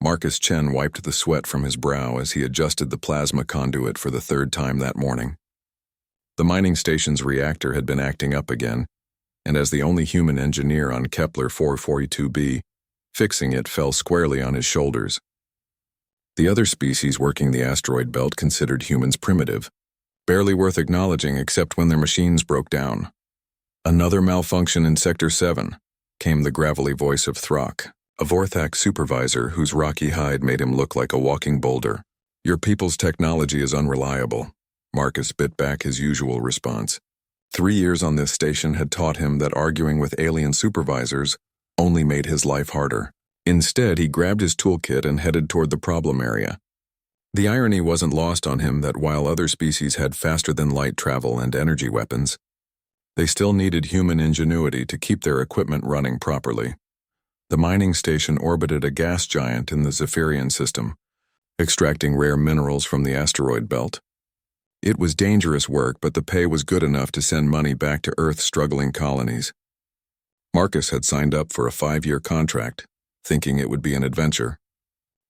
Marcus Chen wiped the sweat from his brow as he adjusted the plasma conduit for the third time that morning. The mining station's reactor had been acting up again, and as the only human engineer on Kepler 442b, fixing it fell squarely on his shoulders. The other species working the asteroid belt considered humans primitive, barely worth acknowledging except when their machines broke down. "Another malfunction in Sector 7, came the gravelly voice of Throck, a Vorthak supervisor whose rocky hide made him look like a walking boulder. "Your people's technology is unreliable," Marcus bit back his usual response. 3 years on this station had taught him that arguing with alien supervisors only made his life harder. Instead, he grabbed his toolkit and headed toward the problem area. The irony wasn't lost on him that while other species had faster-than-light travel and energy weapons, they still needed human ingenuity to keep their equipment running properly. The mining station orbited a gas giant in the Zephyrian system, extracting rare minerals from the asteroid belt. It was dangerous work, but the pay was good enough to send money back to Earth's struggling colonies. Marcus had signed up for a 5-year contract, thinking it would be an adventure.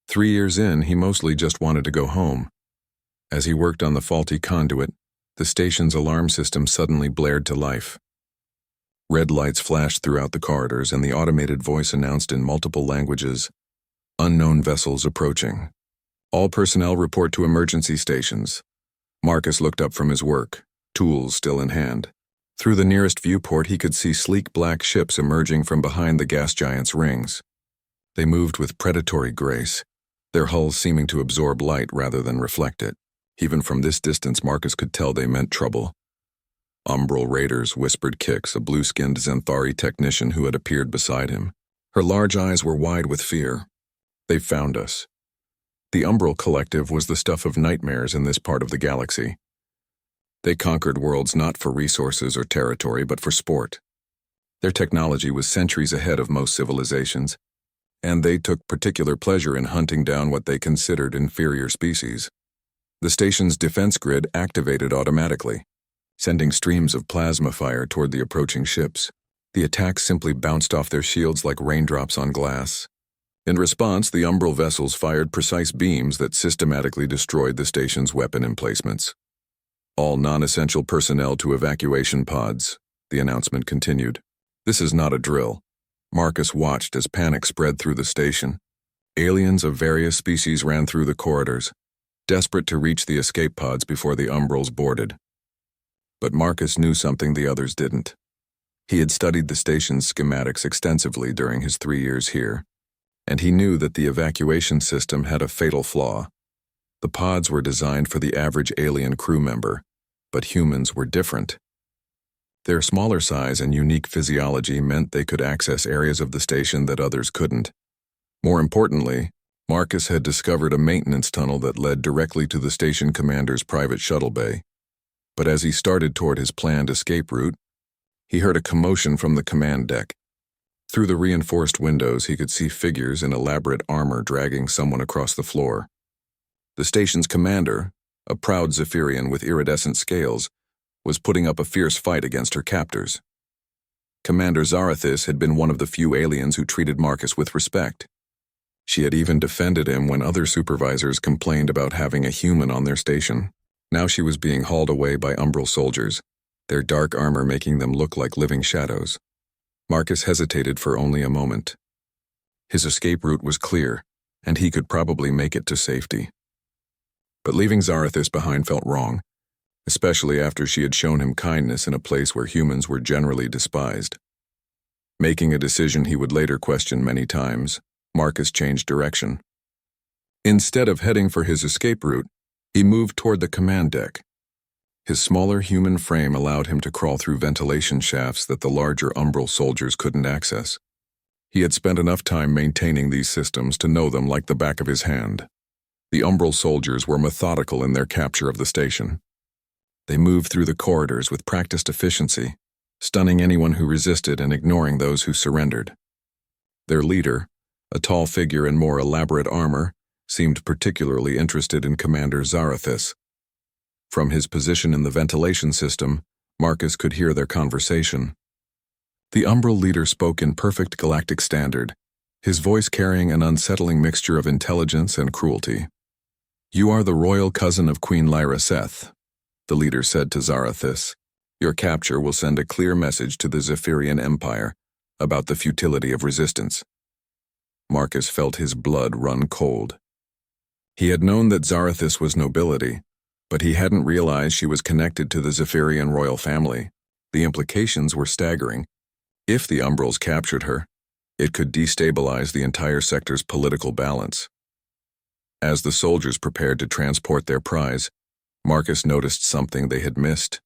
3 years in, he mostly just wanted to go home. As he worked on the faulty conduit, the station's alarm system suddenly blared to life. Red lights flashed throughout the corridors, and the automated voice announced in multiple languages, "Unknown vessels approaching. All personnel report to emergency stations." Marcus looked up from his work, tools still in hand. Through the nearest viewport, he could see sleek black ships emerging from behind the gas giant's rings. They moved with predatory grace, their hulls seeming to absorb light rather than reflect it. Even from this distance, Marcus could tell they meant trouble. "Umbral raiders," whispered Kix, a blue-skinned Xanthari technician who had appeared beside him. Her large eyes were wide with fear. "They've found us." The Umbral Collective was the stuff of nightmares in this part of the galaxy. They conquered worlds not for resources or territory, but for sport. Their technology was centuries ahead of most civilizations, and they took particular pleasure in hunting down what they considered inferior species. The station's defense grid activated automatically, sending streams of plasma fire toward the approaching ships. The attacks simply bounced off their shields like raindrops on glass. In response, the Umbral vessels fired precise beams that systematically destroyed the station's weapon emplacements. "All non-essential personnel to evacuation pods," the announcement continued. "This is not a drill." Marcus watched as panic spread through the station. Aliens of various species ran through the corridors, desperate to reach the escape pods before the Umbrals boarded. But Marcus knew something the others didn't. He had studied the station's schematics extensively during his 3 years here, and he knew that the evacuation system had a fatal flaw. The pods were designed for the average alien crew member, but humans were different. Their smaller size and unique physiology meant they could access areas of the station that others couldn't. More importantly, Marcus had discovered a maintenance tunnel that led directly to the station commander's private shuttle bay. But as he started toward his planned escape route, he heard a commotion from the command deck. Through the reinforced windows, he could see figures in elaborate armor dragging someone across the floor. The station's commander, a proud Zephyrian with iridescent scales, was putting up a fierce fight against her captors. Commander Zarathis had been one of the few aliens who treated Marcus with respect. She had even defended him when other supervisors complained about having a human on their station. Now she was being hauled away by Umbral soldiers, their dark armor making them look like living shadows. Marcus hesitated for only a moment. His escape route was clear, and he could probably make it to safety. But leaving Zarathis behind felt wrong, especially after she had shown him kindness in a place where humans were generally despised. Making a decision he would later question many times, Marcus changed direction. Instead of heading for his escape route, he moved toward the command deck. His smaller human frame allowed him to crawl through ventilation shafts that the larger Umbral soldiers couldn't access. He had spent enough time maintaining these systems to know them like the back of his hand. The Umbral soldiers were methodical in their capture of the station. They moved through the corridors with practiced efficiency, stunning anyone who resisted and ignoring those who surrendered. Their leader, a tall figure in more elaborate armor, seemed particularly interested in Commander Zarathis. From his position in the ventilation system, Marcus could hear their conversation. The Umbral leader spoke in perfect galactic standard, his voice carrying an unsettling mixture of intelligence and cruelty. "You are the royal cousin of Queen Lyra Seth," the leader said to Zarathis. "Your capture will send a clear message to the Zephyrian Empire about the futility of resistance." Marcus felt his blood run cold. He had known that Zarathis was nobility, but he hadn't realized she was connected to the Zephyrian royal family. The implications were staggering. If the Umbrals captured her, it could destabilize the entire sector's political balance. As the soldiers prepared to transport their prize, Marcus noticed something they had missed.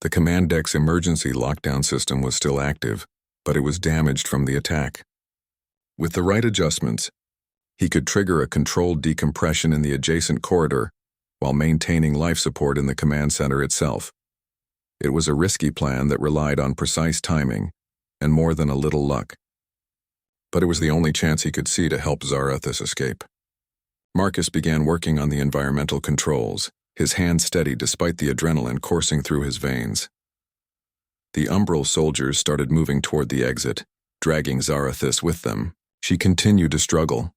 The command deck's emergency lockdown system was still active, but it was damaged from the attack. With the right adjustments, he could trigger a controlled decompression in the adjacent corridor while maintaining life support in the command center itself. It was a risky plan that relied on precise timing and more than a little luck. But it was the only chance he could see to help Zarathis escape. Marcus began working on the environmental controls, his hands steady despite the adrenaline coursing through his veins. The Umbral soldiers started moving toward the exit, dragging Zarathis with them. She continued to struggle,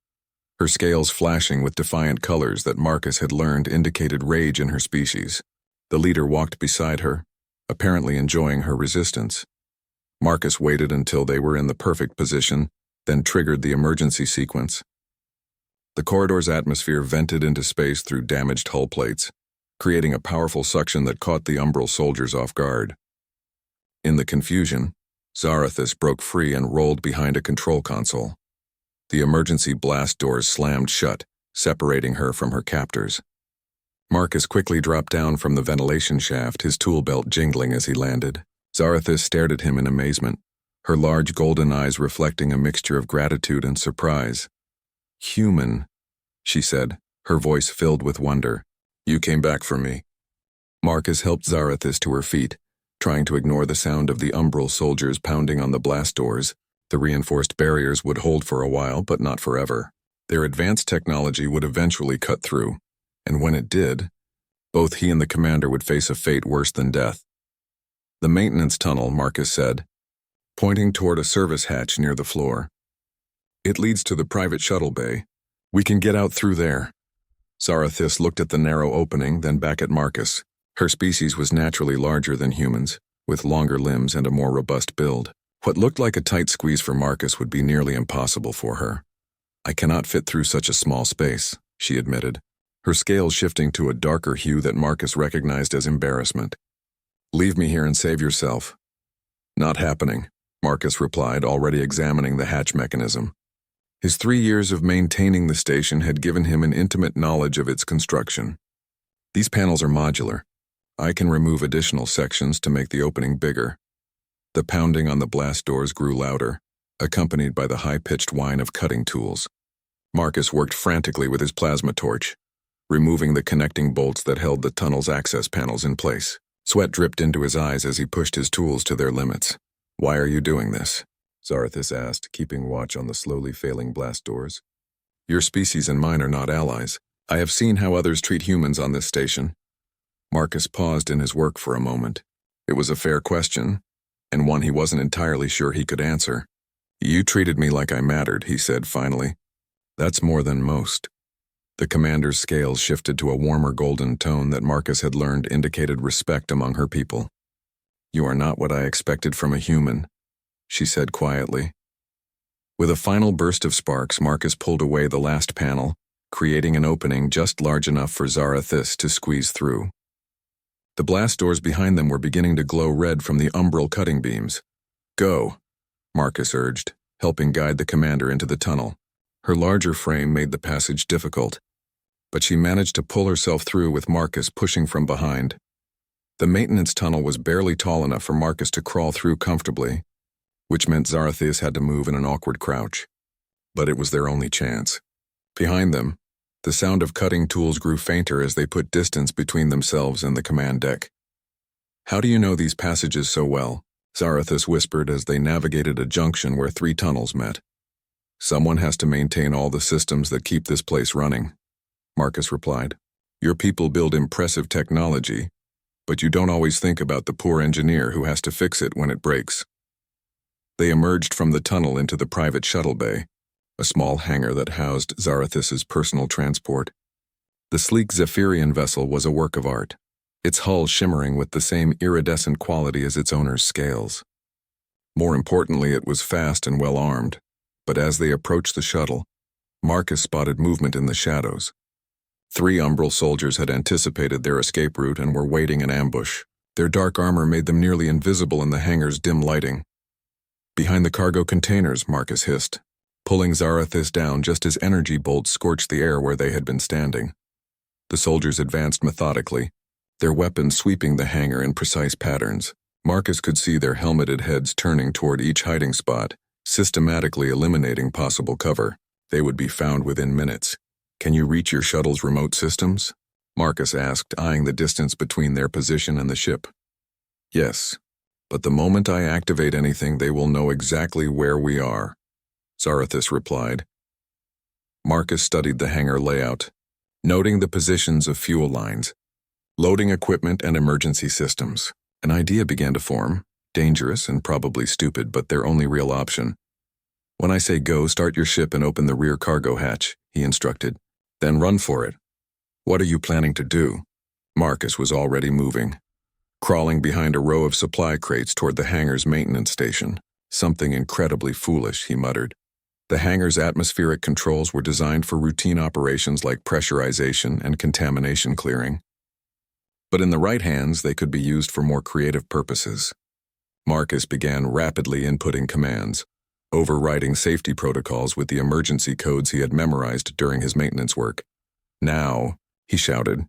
her scales flashing with defiant colors that Marcus had learned indicated rage in her species. The leader walked beside her, apparently enjoying her resistance. Marcus waited until they were in the perfect position, then triggered the emergency sequence. The corridor's atmosphere vented into space through damaged hull plates, creating a powerful suction that caught the Umbral soldiers off guard. In the confusion, Zarathis broke free and rolled behind a control console. The emergency blast doors slammed shut, separating her from her captors. Marcus quickly dropped down from the ventilation shaft, his tool belt jingling as he landed. Zarathis stared at him in amazement, her large golden eyes reflecting a mixture of gratitude and surprise. "Human," she said, her voice filled with wonder. "You came back for me." Marcus helped Zarathis to her feet, trying to ignore the sound of the Umbral soldiers pounding on the blast doors. The reinforced barriers would hold for a while, but not forever. Their advanced technology would eventually cut through, and when it did, both he and the commander would face a fate worse than death. "The maintenance tunnel," Marcus said, pointing toward a service hatch near the floor. "It leads to the private shuttle bay. We can get out through there." Zarathis looked at the narrow opening, then back at Marcus. Her species was naturally larger than humans, with longer limbs and a more robust build. What looked like a tight squeeze for Marcus would be nearly impossible for her. "I cannot fit through such a small space," she admitted, her scales shifting to a darker hue that Marcus recognized as embarrassment. "Leave me here and save yourself." "Not happening," Marcus replied, already examining the hatch mechanism. His 3 years of maintaining the station had given him an intimate knowledge of its construction. "These panels are modular. I can remove additional sections to make the opening bigger." The pounding on the blast doors grew louder, accompanied by the high-pitched whine of cutting tools. Marcus worked frantically with his plasma torch, removing the connecting bolts that held the tunnel's access panels in place. Sweat dripped into his eyes as he pushed his tools to their limits. "Why are you doing this?" Zarathis asked, keeping watch on the slowly failing blast doors. "Your species and mine are not allies. I have seen how others treat humans on this station." Marcus paused in his work for a moment. It was a fair question, and one he wasn't entirely sure he could answer. "You treated me like I mattered," he said finally. "That's more than most." The commander's scales shifted to a warmer golden tone that Marcus had learned indicated respect among her people. "You are not what I expected from a human," she said quietly. With a final burst of sparks, Marcus pulled away the last panel, creating an opening just large enough for Zarathis to squeeze through. The blast doors behind them were beginning to glow red from the umbral cutting beams. "Go," Marcus urged, helping guide the commander into the tunnel. Her larger frame made the passage difficult, but she managed to pull herself through with Marcus pushing from behind. The maintenance tunnel was barely tall enough for Marcus to crawl through comfortably, which meant Zarathis had to move in an awkward crouch. But it was their only chance. Behind them, the sound of cutting tools grew fainter as they put distance between themselves and the command deck. "How do you know these passages so well?" Zarathis whispered as they navigated a junction where 3 tunnels met. "Someone has to maintain all the systems that keep this place running," Marcus replied. "Your people build impressive technology, but you don't always think about the poor engineer who has to fix it when it breaks." They emerged from the tunnel into the private shuttle bay, a small hangar that housed Zarathus's personal transport. The sleek Zephyrian vessel was a work of art, its hull shimmering with the same iridescent quality as its owner's scales. More importantly, it was fast and well armed, but as they approached the shuttle, Marcus spotted movement in the shadows. 3 Umbral soldiers had anticipated their escape route and were waiting in ambush. Their dark armor made them nearly invisible in the hangar's dim lighting. "Behind the cargo containers," Marcus hissed, pulling Zarathus down just as energy bolts scorched the air where they had been standing. The soldiers advanced methodically, their weapons sweeping the hangar in precise patterns. Marcus could see their helmeted heads turning toward each hiding spot, systematically eliminating possible cover. They would be found within minutes. "Can you reach your shuttle's remote systems?" Marcus asked, eyeing the distance between their position and the ship. "Yes, but the moment I activate anything, they will know exactly where we are," Zarathus replied. Marcus studied the hangar layout, noting the positions of fuel lines, loading equipment, and emergency systems. An idea began to form, dangerous and probably stupid, but their only real option. "When I say go, start your ship and open the rear cargo hatch," he instructed. "Then run for it." "What are you planning to do?" Marcus was already moving, crawling behind a row of supply crates toward the hangar's maintenance station. "Something incredibly foolish," he muttered. The hangar's atmospheric controls were designed for routine operations like pressurization and contamination clearing. But in the right hands, they could be used for more creative purposes. Marcus began rapidly inputting commands, overriding safety protocols with the emergency codes he had memorized during his maintenance work. "Now," he shouted.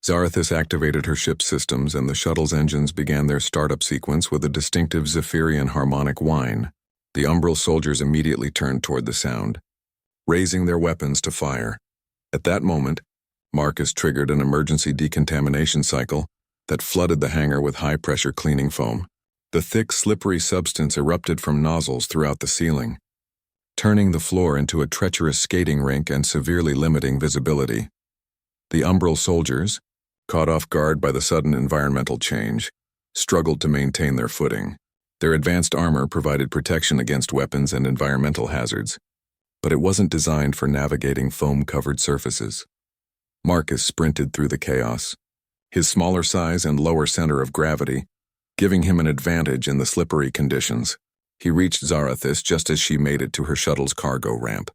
Zarathus activated her ship's systems, and the shuttle's engines began their startup sequence with a distinctive Zephyrian harmonic whine. The Umbral soldiers immediately turned toward the sound, raising their weapons to fire. At that moment, Marcus triggered an emergency decontamination cycle that flooded the hangar with high-pressure cleaning foam. The thick, slippery substance erupted from nozzles throughout the ceiling, turning the floor into a treacherous skating rink and severely limiting visibility. The Umbral soldiers, caught off guard by the sudden environmental change, struggled to maintain their footing. Their advanced armor provided protection against weapons and environmental hazards, but it wasn't designed for navigating foam-covered surfaces. Marcus sprinted through the chaos, his smaller size and lower center of gravity giving him an advantage in the slippery conditions. He reached Zarathus just as she made it to her shuttle's cargo ramp.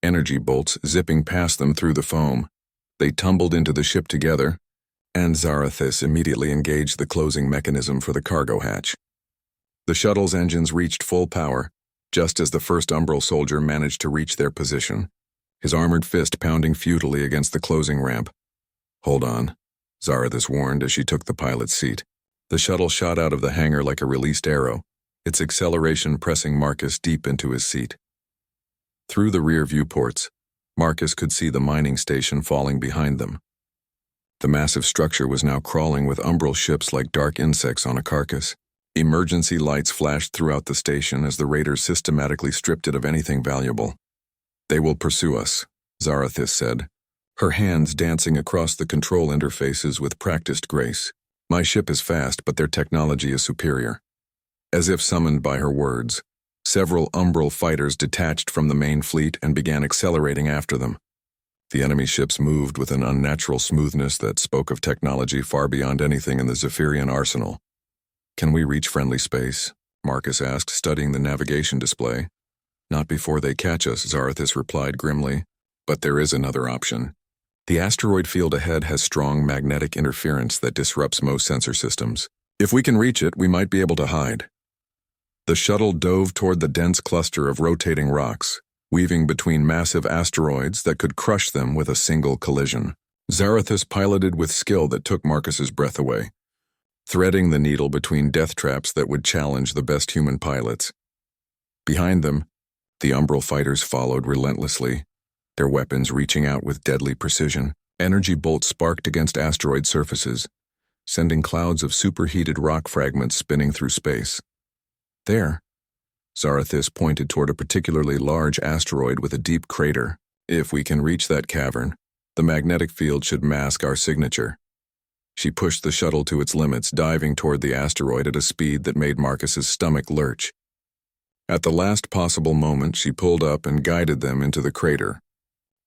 Energy bolts zipping past them through the foam. They tumbled into the ship together, and Zarathus immediately engaged the closing mechanism for the cargo hatch. The shuttle's engines reached full power, just as the first Umbral soldier managed to reach their position, his armored fist pounding futilely against the closing ramp. "Hold on," Zarathus warned as she took the pilot's seat. The shuttle shot out of the hangar like a released arrow, its acceleration pressing Marcus deep into his seat. Through the rear viewports, Marcus could see the mining station falling behind them. The massive structure was now crawling with Umbral ships like dark insects on a carcass. Emergency lights flashed throughout the station as the raiders systematically stripped it of anything valuable. "They will pursue us," Zarathus said, her hands dancing across the control interfaces with practiced grace. "My ship is fast, but their technology is superior." As if summoned by her words, several Umbral fighters detached from the main fleet and began accelerating after them. The enemy ships moved with an unnatural smoothness that spoke of technology far beyond anything in the Zephyrian arsenal. "Can we reach friendly space?" Marcus asked, studying the navigation display. "Not before they catch us," Zarathus replied grimly. "But there is another option. The asteroid field ahead has strong magnetic interference that disrupts most sensor systems. If we can reach it, we might be able to hide." The shuttle dove toward the dense cluster of rotating rocks, weaving between massive asteroids that could crush them with a single collision. Zarathus piloted with skill that took Marcus's breath away, threading the needle between death traps that would challenge the best human pilots. Behind them, the Umbral fighters followed relentlessly, their weapons reaching out with deadly precision. Energy bolts sparked against asteroid surfaces, sending clouds of superheated rock fragments spinning through space. "There," Zarathus pointed toward a particularly large asteroid with a deep crater. "If we can reach that cavern, the magnetic field should mask our signature." She pushed the shuttle to its limits, diving toward the asteroid at a speed that made Marcus's stomach lurch. At the last possible moment, she pulled up and guided them into the crater,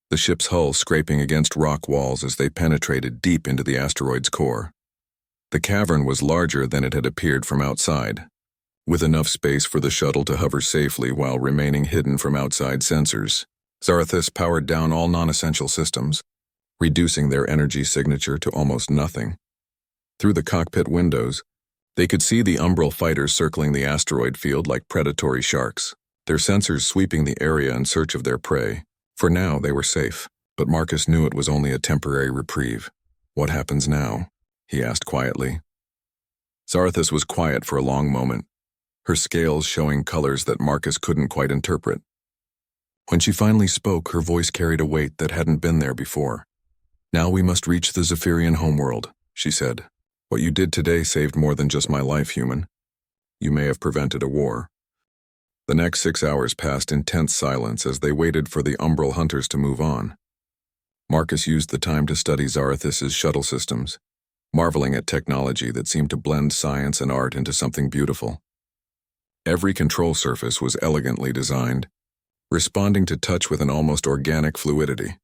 the ship's hull scraping against rock walls as they penetrated deep into the asteroid's core. The cavern was larger than it had appeared from outside, with enough space for the shuttle to hover safely while remaining hidden from outside sensors. Zarathus powered down all non-essential systems, reducing their energy signature to almost nothing. Through the cockpit windows, they could see the umbral fighters circling the asteroid field like predatory sharks, their sensors sweeping the area in search of their prey. For now, they were safe, but Marcus knew it was only a temporary reprieve. "What happens now?" he asked quietly. Zarathus was quiet for a long moment, her scales showing colors that Marcus couldn't quite interpret. When she finally spoke, her voice carried a weight that hadn't been there before. "Now we must reach the Zephyrian homeworld," she said. "What you did today saved more than just my life, human. You may have prevented a war." The next 6 hours passed in tense silence as they waited for the umbral hunters to move on. Marcus used the time to study Zarathus's shuttle systems, marveling at technology that seemed to blend science and art into something beautiful. Every control surface was elegantly designed, responding to touch with an almost organic fluidity.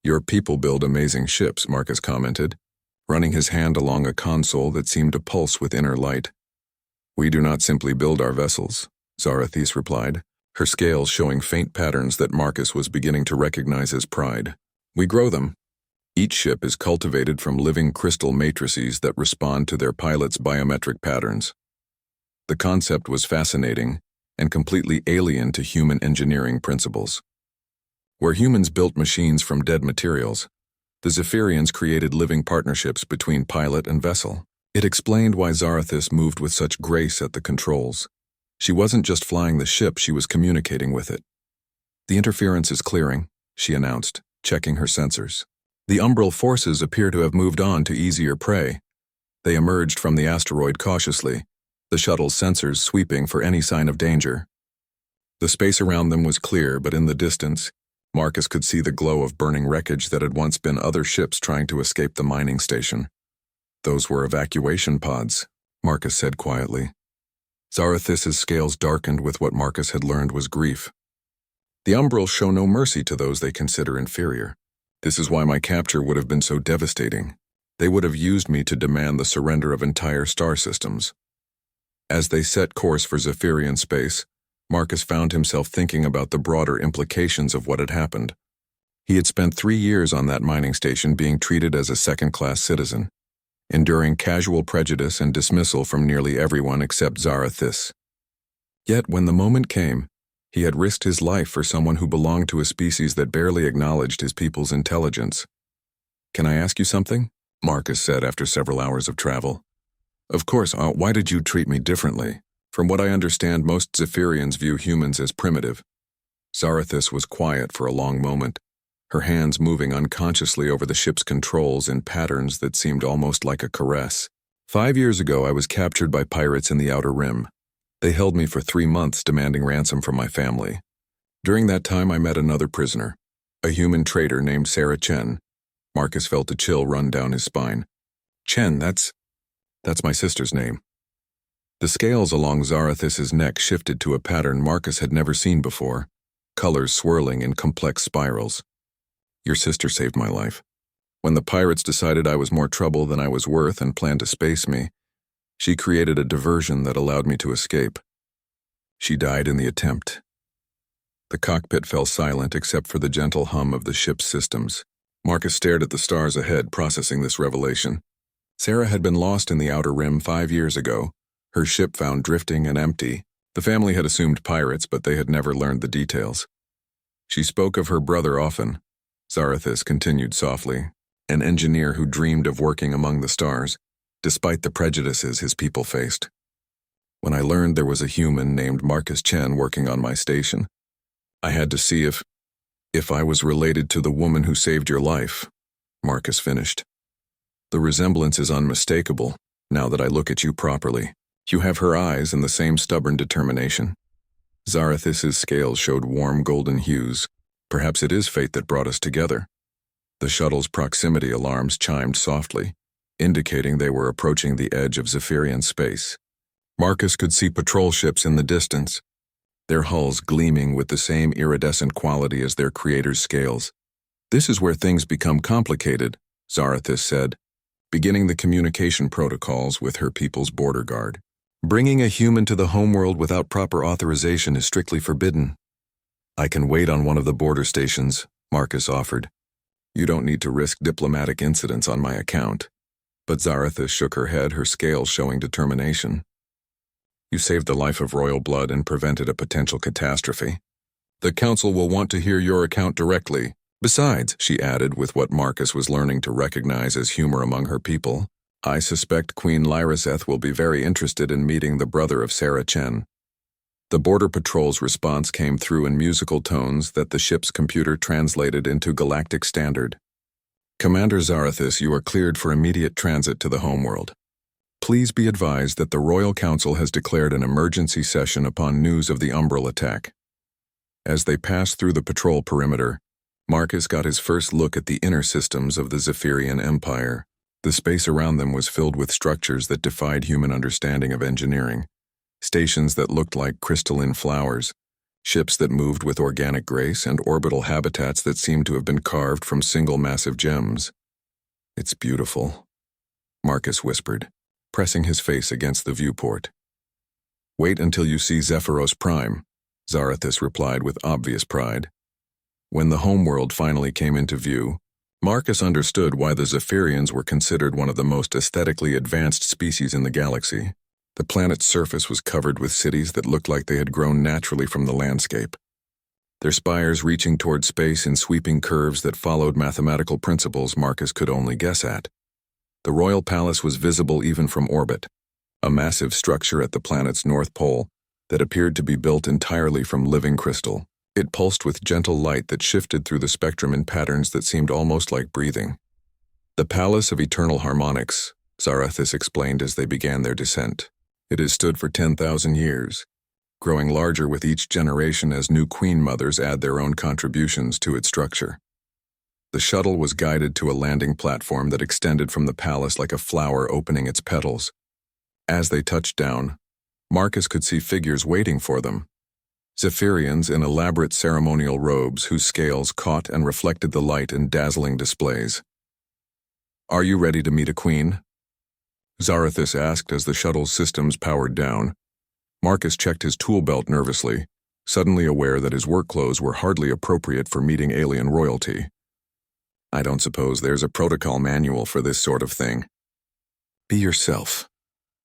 "Your people build amazing ships," Marcus commented, running his hand along a console that seemed to pulse with inner light. "We do not simply build our vessels," Zarathus replied, her scales showing faint patterns that Marcus was beginning to recognize as pride. "We grow them. Each ship is cultivated from living crystal matrices that respond to their pilots' biometric patterns." The concept was fascinating and completely alien to human engineering principles. Where humans built machines from dead materials, the Zephyrians created living partnerships between pilot and vessel. It explained why Zarathus moved with such grace at the controls. She wasn't just flying the ship, she was communicating with it. "The interference is clearing," she announced, checking her sensors. "The umbral forces appear to have moved on to easier prey." They emerged from the asteroid cautiously, the shuttle's sensors sweeping for any sign of danger. The space around them was clear, but in the distance, Marcus could see the glow of burning wreckage that had once been other ships trying to escape the mining station. "Those were evacuation pods," Marcus said quietly. Zarathus's scales darkened with what Marcus had learned was grief. "The Umbrals show no mercy to those they consider inferior. This is why my capture would have been so devastating. They would have used me to demand the surrender of entire star systems." As they set course for Zephyrian space, Marcus found himself thinking about the broader implications of what had happened. He had spent 3 years on that mining station being treated as a second-class citizen, enduring casual prejudice and dismissal from nearly everyone except Zarathus. Yet when the moment came, he had risked his life for someone who belonged to a species that barely acknowledged his people's intelligence. "Can I ask you something?" Marcus said after several hours of travel. "Of course, why did you treat me differently? From what I understand, most Zephyrians view humans as primitive." Zarathus was quiet for a long moment, her hands moving unconsciously over the ship's controls in patterns that seemed almost like a caress. 5 years ago, I was captured by pirates in the Outer Rim. They held me for 3 months, demanding ransom from my family. During that time, I met another prisoner, a human trader named Sarah Chen. Marcus felt a chill run down his spine. "Chen, that's my sister's name." The scales along Zarathus's neck shifted to a pattern Marcus had never seen before, colors swirling in complex spirals. "Your sister saved my life. When the pirates decided I was more trouble than I was worth and planned to space me, she created a diversion that allowed me to escape. She died in the attempt." The cockpit fell silent except for the gentle hum of the ship's systems. Marcus stared at the stars ahead, processing this revelation. Sarah had been lost in the Outer Rim 5 years ago, her ship found drifting and empty. The family had assumed pirates, but they had never learned the details. She spoke of her brother often. Zarathus continued softly, an engineer who dreamed of working among the stars, despite the prejudices his people faced. "When I learned there was a human named Marcus Chen working on my station, I had to see if I was related to the woman who saved your life," Marcus finished. "The resemblance is unmistakable, now that I look at you properly. You have her eyes and the same stubborn determination." Zarathus's scales showed warm golden hues. "Perhaps it is fate that brought us together." The shuttle's proximity alarms chimed softly, indicating they were approaching the edge of Zephyrian space. Marcus could see patrol ships in the distance, their hulls gleaming with the same iridescent quality as their creator's scales. "This is where things become complicated," Zarathis said, beginning the communication protocols with her people's border guard. "Bringing a human to the homeworld without proper authorization is strictly forbidden." "I can wait on one of the border stations," Marcus offered. "You don't need to risk diplomatic incidents on my account." But Zarathis shook her head, her scales showing determination. "You saved the life of royal blood and prevented a potential catastrophe. The council will want to hear your account directly. Besides," she added with what Marcus was learning to recognize as humor among her people, "I suspect Queen Lyrazeth will be very interested in meeting the brother of Sarah Chen." The Border Patrol's response came through in musical tones that the ship's computer translated into galactic standard. "Commander Zarathis, you are cleared for immediate transit to the homeworld. Please be advised that the Royal Council has declared an emergency session upon news of the Umbral attack." As they passed through the patrol perimeter, Marcus got his first look at the inner systems of the Zephyrian Empire. The space around them was filled with structures that defied human understanding of engineering. Stations that looked like crystalline flowers, ships that moved with organic grace, and orbital habitats that seemed to have been carved from single massive gems. "It's beautiful," Marcus whispered, pressing his face against the viewport. "Wait until you see Zephyros Prime," Zarathis replied with obvious pride. When the homeworld finally came into view, Marcus understood why the Zephyrians were considered one of the most aesthetically advanced species in the galaxy. The planet's surface was covered with cities that looked like they had grown naturally from the landscape, their spires reaching toward space in sweeping curves that followed mathematical principles Marcus could only guess at. The royal palace was visible even from orbit, a massive structure at the planet's north pole that appeared to be built entirely from living crystal. It pulsed with gentle light that shifted through the spectrum in patterns that seemed almost like breathing. "The Palace of Eternal Harmonics," Zarathis explained as they began their descent. "It has stood for 10,000 years, growing larger with each generation as new queen mothers add their own contributions to its structure." The shuttle was guided to a landing platform that extended from the palace like a flower opening its petals. As they touched down, Marcus could see figures waiting for them. Zephyrians in elaborate ceremonial robes whose scales caught and reflected the light in dazzling displays. "Are you ready to meet a queen?" Zarathis asked as the shuttle's systems powered down. Marcus checked his tool belt nervously, suddenly aware that his work clothes were hardly appropriate for meeting alien royalty. "I don't suppose there's a protocol manual for this sort of thing." "Be yourself,"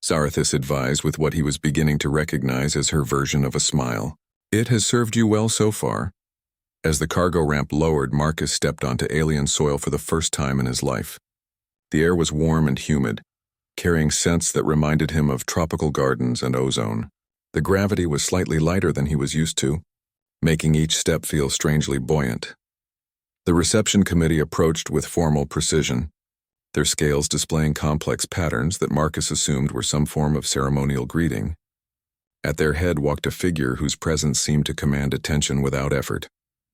Zarathis advised with what he was beginning to recognize as her version of a smile. "It has served you well so far." As the cargo ramp lowered, Marcus stepped onto alien soil for the first time in his life. The air was warm and humid, carrying scents that reminded him of tropical gardens and ozone. The gravity was slightly lighter than he was used to, making each step feel strangely buoyant. The reception committee approached with formal precision, their scales displaying complex patterns that Marcus assumed were some form of ceremonial greeting. At their head walked a figure whose presence seemed to command attention without effort,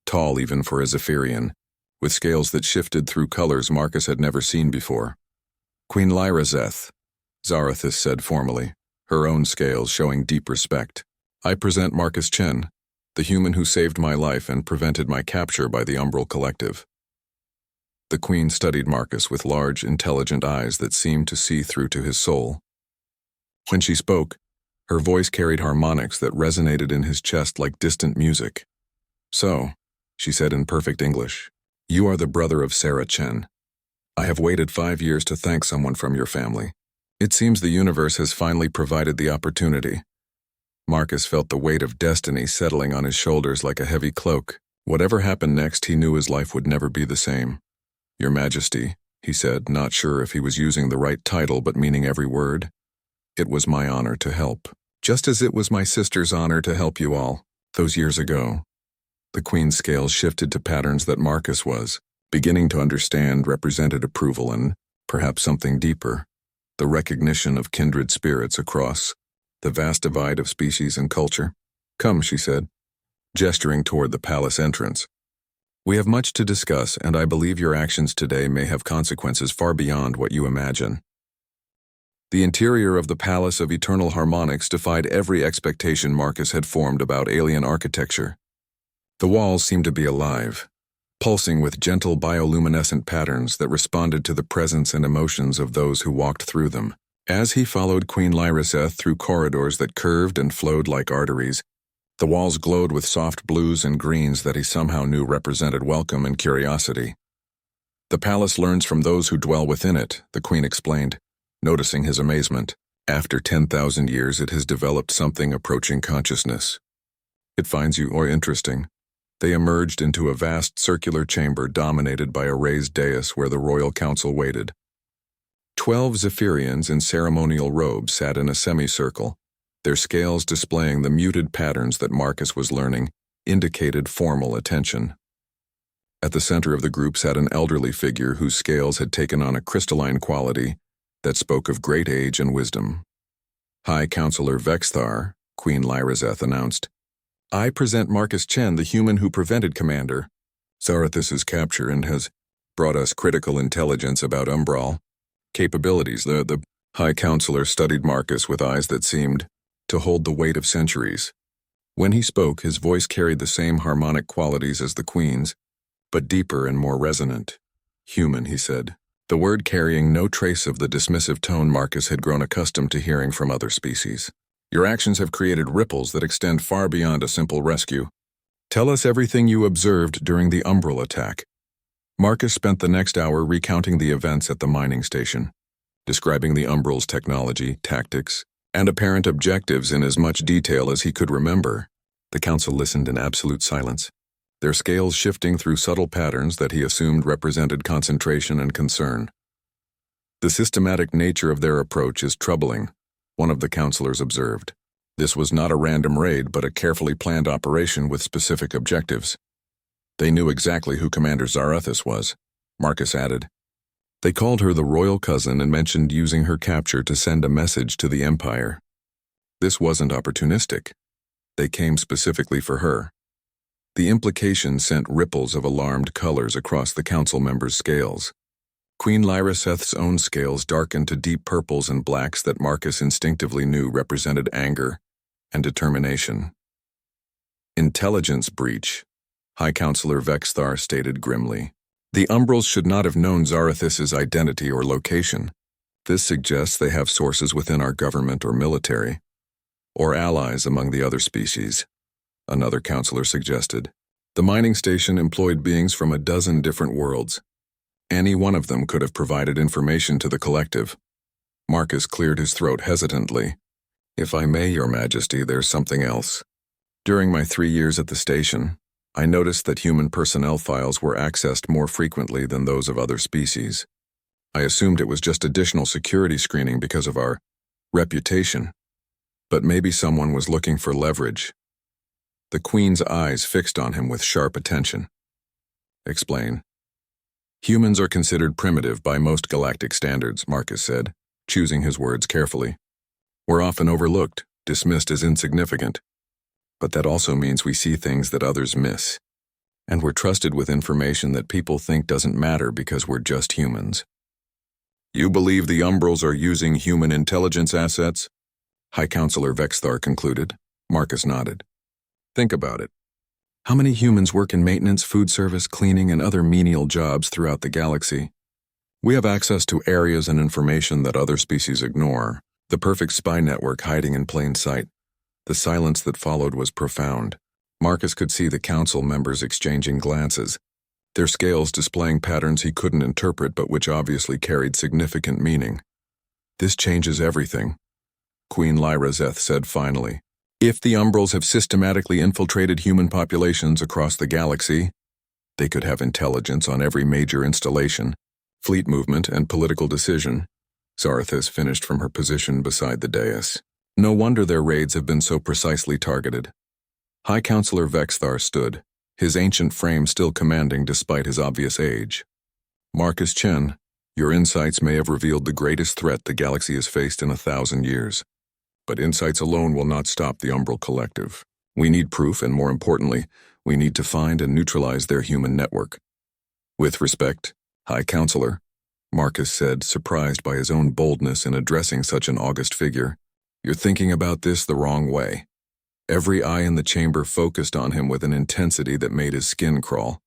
tall even for a Zephyrian, with scales that shifted through colors Marcus had never seen before. "Queen Lyrazeth," Zarathis said formally, her own scales showing deep respect. "I present Marcus Chen, the human who saved my life and prevented my capture by the Umbral Collective." The queen studied Marcus with large, intelligent eyes that seemed to see through to his soul. When she spoke, her voice carried harmonics that resonated in his chest like distant music. "So," she said in perfect English, "you are the brother of Sarah Chen. I have waited 5 years to thank someone from your family. It seems the universe has finally provided the opportunity." Marcus felt the weight of destiny settling on his shoulders like a heavy cloak. Whatever happened next, he knew his life would never be the same. "Your Majesty," he said, not sure if he was using the right title but meaning every word. "It was my honor to help, just as it was my sister's honor to help you all, those years ago." The queen's scales shifted to patterns that Marcus was beginning to understand represented approval and, perhaps something deeper, the recognition of kindred spirits across the vast divide of species and culture. "Come," she said, gesturing toward the palace entrance. "We have much to discuss, and I believe your actions today may have consequences far beyond what you imagine." The interior of the Palace of Eternal Harmonics defied every expectation Marcus had formed about alien architecture. The walls seemed to be alive, pulsing with gentle bioluminescent patterns that responded to the presence and emotions of those who walked through them. As he followed Queen Lyraseth through corridors that curved and flowed like arteries, the walls glowed with soft blues and greens that he somehow knew represented welcome and curiosity. The palace learns from those who dwell within it, the queen explained, noticing his amazement. After 10,000 years, it has developed something approaching consciousness. It finds you interesting. They emerged into a vast circular chamber dominated by a raised dais where the royal council waited. 12 Zephyrians in ceremonial robes sat in a semicircle, their scales displaying the muted patterns that Marcus was learning, indicated formal attention. At the center of the group sat an elderly figure whose scales had taken on a crystalline quality that spoke of great age and wisdom. High Counselor Vexthar, Queen Lyraseth announced, "I present Marcus Chen, the human who prevented Commander Zarathus's capture and has brought us critical intelligence about Umbral capabilities." The High Counselor studied Marcus with eyes that seemed to hold the weight of centuries. When he spoke, his voice carried the same harmonic qualities as the Queen's, but deeper and more resonant. "Human," he said, the word carrying no trace of the dismissive tone Marcus had grown accustomed to hearing from other species. "Your actions have created ripples that extend far beyond a simple rescue. Tell us everything you observed during the Umbral attack." Marcus spent the next hour recounting the events at the mining station, describing the Umbral's technology, tactics, and apparent objectives in as much detail as he could remember. The council listened in absolute silence, their scales shifting through subtle patterns that he assumed represented concentration and concern. "The systematic nature of their approach is troubling," one of the counselors observed. "This was not a random raid, but a carefully planned operation with specific objectives." "They knew exactly who Commander Zarathus was," Marcus added. "They called her the royal cousin and mentioned using her capture to send a message to the Empire. This wasn't opportunistic. They came specifically for her." The implication sent ripples of alarmed colors across the council members' scales. Queen Lyraseth's own scales darkened to deep purples and blacks that Marcus instinctively knew represented anger and determination. "Intelligence breach," High Counselor Vexthar stated grimly. "The Umbrals should not have known Zarathus's identity or location. This suggests they have sources within our government or military, or allies among the other species," another counselor suggested. "The mining station employed beings from a dozen different worlds. Any one of them could have provided information to the collective." Marcus cleared his throat hesitantly. "If I may, Your Majesty, there's something else. During my 3 years at the station, I noticed that human personnel files were accessed more frequently than those of other species. I assumed it was just additional security screening because of our reputation, but maybe someone was looking for leverage." The Queen's eyes fixed on him with sharp attention. "Explain." "Humans are considered primitive by most galactic standards," Marcus said, choosing his words carefully. "We're often overlooked, dismissed as insignificant. But that also means we see things that others miss. And we're trusted with information that people think doesn't matter because we're just humans." "You believe the Umbrals are using human intelligence assets?" High Counselor Vexthar concluded. Marcus nodded. "Think about it. How many humans work in maintenance, food service, cleaning, and other menial jobs throughout the galaxy? We have access to areas and information that other species ignore, the perfect spy network hiding in plain sight." The silence that followed was profound. Marcus could see the council members exchanging glances, their scales displaying patterns he couldn't interpret but which obviously carried significant meaning. "This changes everything," Queen Lyraseth said finally. "If the Umbrals have systematically infiltrated human populations across the galaxy, they could have intelligence on every major installation, fleet movement, and political decision." Zarathus finished from her position beside the dais. "No wonder their raids have been so precisely targeted." High Counselor Vexthar stood, his ancient frame still commanding despite his obvious age. "Marcus Chen, your insights may have revealed the greatest threat the galaxy has faced in 1,000 years. But insights alone will not stop the Umbral Collective. We need proof, and more importantly, we need to find and neutralize their human network." "With respect, High Counselor," Marcus said, surprised by his own boldness in addressing such an august figure. "You're thinking about this the wrong way." Every eye in the chamber focused on him with an intensity that made his skin crawl.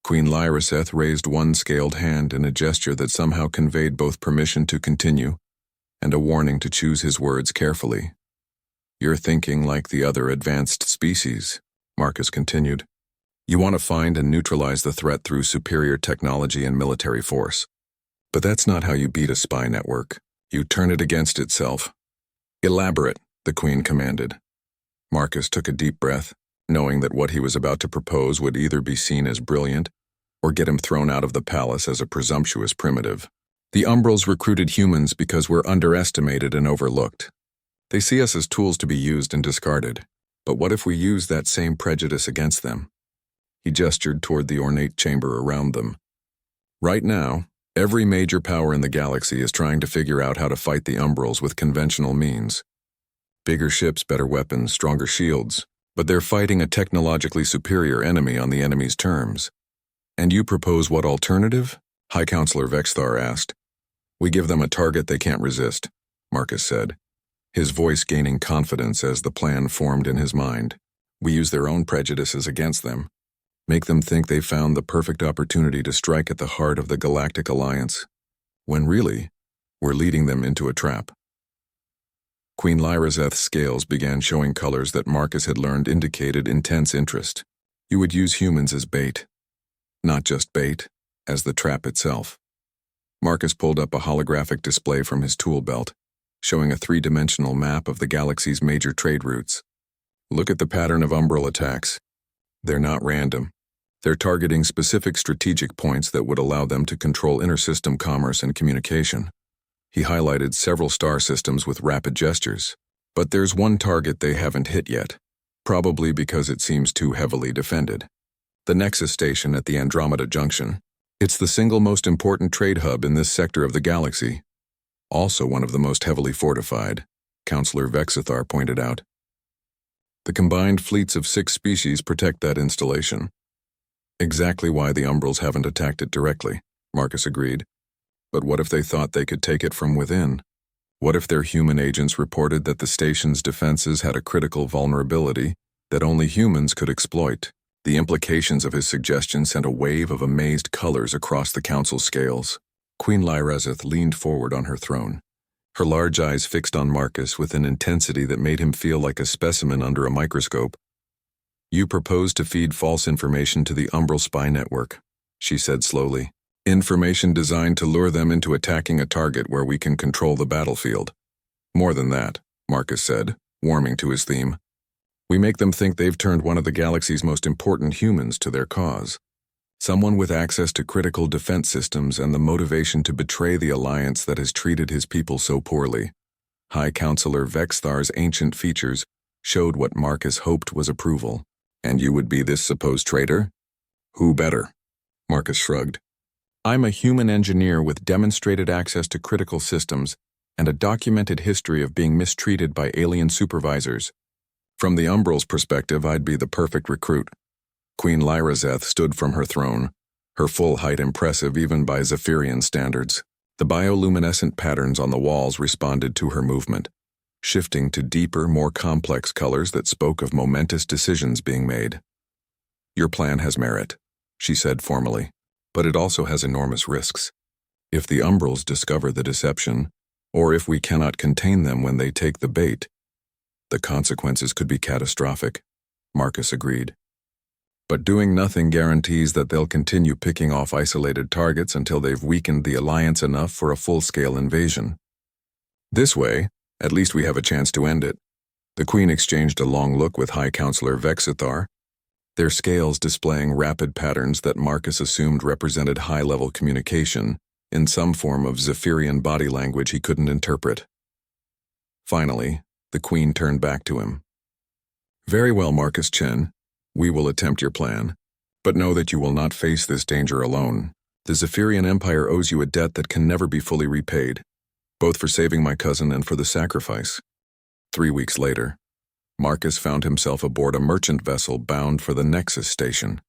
Queen Lyraseth raised one scaled hand in a gesture that somehow conveyed both permission to continue and a warning to choose his words carefully. "You're thinking like the other advanced species," Marcus continued. "You want to find and neutralize the threat through superior technology and military force. But that's not how you beat a spy network. You turn it against itself." "Elaborate," the Queen commanded. Marcus took a deep breath, knowing that what he was about to propose would either be seen as brilliant or get him thrown out of the palace as a presumptuous primitive. "The Umbrals recruited humans because we're underestimated and overlooked. They see us as tools to be used and discarded. But what if we use that same prejudice against them?" He gestured toward the ornate chamber around them. "Right now, every major power in the galaxy is trying to figure out how to fight the Umbrals with conventional means. Bigger ships, better weapons, stronger shields, but they're fighting a technologically superior enemy on the enemy's terms." "And you propose what alternative?" High Counselor Vexthar asked. "We give them a target they can't resist," Marcus said, his voice gaining confidence as the plan formed in his mind. "We use their own prejudices against them. Make them think they've found the perfect opportunity to strike at the heart of the Galactic Alliance, when really, we're leading them into a trap." Queen Lyraseth's scales began showing colors that Marcus had learned indicated intense interest. "You would use humans as bait. Not just bait, as the trap itself." Marcus pulled up a holographic display from his tool belt, showing a three-dimensional map of the galaxy's major trade routes. "Look at the pattern of Umbral attacks. They're not random. They're targeting specific strategic points that would allow them to control inter-system commerce and communication." He highlighted several star systems with rapid gestures. "But there's one target they haven't hit yet, probably because it seems too heavily defended. The Nexus Station at the Andromeda Junction. It's the single most important trade hub in this sector of the galaxy. Also one of the most heavily fortified," Counselor Vexithar pointed out. "The combined fleets of 6 species protect that installation." "Exactly why the Umbrals haven't attacked it directly," Marcus agreed. "But what if they thought they could take it from within? What if their human agents reported that the station's defenses had a critical vulnerability that only humans could exploit?" The implications of his suggestion sent a wave of amazed colors across the council scales. Queen Lyraseth leaned forward on her throne, her large eyes fixed on Marcus with an intensity that made him feel like a specimen under a microscope. "You propose to feed false information to the Umbral spy network," she said slowly. "Information designed to lure them into attacking a target where we can control the battlefield." "More than that," Marcus said, warming to his theme. "We make them think they've turned one of the galaxy's most important humans to their cause. Someone with access to critical defense systems and the motivation to betray the alliance that has treated his people so poorly." High Counselor Vexthar's ancient features showed what Marcus hoped was approval. "And you would be this supposed traitor?" "Who better?" Marcus shrugged. "I'm a human engineer with demonstrated access to critical systems and a documented history of being mistreated by alien supervisors. From the Umbral's perspective, I'd be the perfect recruit." Queen Lyraseth stood from her throne, her full height impressive even by Zephyrian standards. The bioluminescent patterns on the walls responded to her movement, shifting to deeper, more complex colors that spoke of momentous decisions being made. "Your plan has merit," she said formally, "but it also has enormous risks. If the Umbrals discover the deception, or if we cannot contain them when they take the bait, the consequences could be catastrophic," Marcus agreed. "But doing nothing guarantees that they'll continue picking off isolated targets until they've weakened the alliance enough for a full-scale invasion. This way, at least we have a chance to end it." The Queen exchanged a long look with High Counselor Vexithar, their scales displaying rapid patterns that Marcus assumed represented high-level communication in some form of Zephyrian body language he couldn't interpret. Finally, the Queen turned back to him. "Very well, Marcus Chen. We will attempt your plan. But know that you will not face this danger alone. The Zephyrian Empire owes you a debt that can never be fully repaid, both for saving my cousin and for the sacrifice." 3 weeks later, Marcus found himself aboard a merchant vessel bound for the Nexus Station.